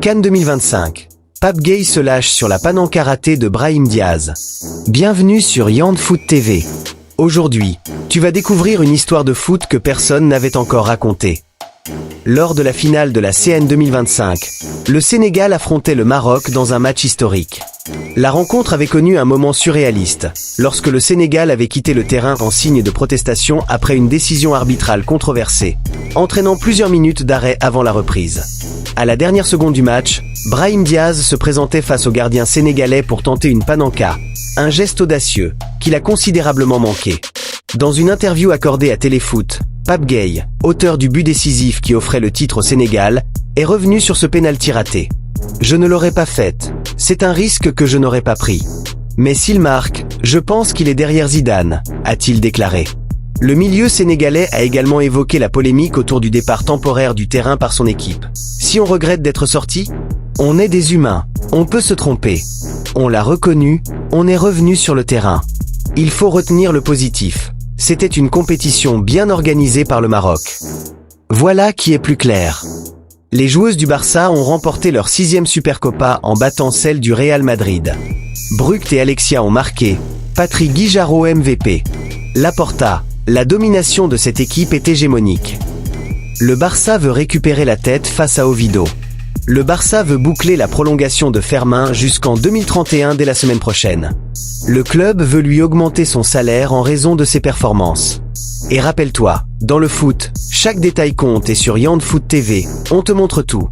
Cannes 2025. Pape Gueye se lâche sur la panne en karaté de Brahim Diaz. Bienvenue sur Yand Foot TV. Aujourd'hui, tu vas découvrir une histoire de foot que personne n'avait encore racontée. Lors de la finale de la CN 2025, le Sénégal affrontait le Maroc dans un match historique. La rencontre avait connu un moment surréaliste, lorsque le Sénégal avait quitté le terrain en signe de protestation après une décision arbitrale controversée, entraînant plusieurs minutes d'arrêt avant la reprise. À la dernière seconde du match, Brahim Diaz se présentait face au gardien sénégalais pour tenter une panenka, un geste audacieux, qu'il a considérablement manqué. Dans une interview accordée à Téléfoot, Pape Gueye, auteur du but décisif qui offrait le titre au Sénégal, est revenu sur ce pénalty raté. « Je ne l'aurais pas faite. C'est un risque que je n'aurais pas pris. Mais s'il marque, je pense qu'il est derrière Zidane », a-t-il déclaré. Le milieu sénégalais a également évoqué la polémique autour du départ temporaire du terrain par son équipe. « Si on regrette d'être sorti, on est des humains. On peut se tromper. On l'a reconnu, on est revenu sur le terrain. Il faut retenir le positif. C'était une compétition bien organisée par le Maroc. » Voilà qui est plus clair. Les joueuses du Barça ont remporté leur 6e Supercopa en battant celle du Real Madrid. Brucht et Alexia ont marqué, Patrick Guijarro MVP. Laporta, la domination de cette équipe est hégémonique. Le Barça veut récupérer la tête face à Oviedo. Le Barça veut boucler la prolongation de Fermin jusqu'en 2031 dès la semaine prochaine. Le club veut lui augmenter son salaire en raison de ses performances. Et rappelle-toi, dans le foot, chaque détail compte et sur Yand Foot TV, on te montre tout.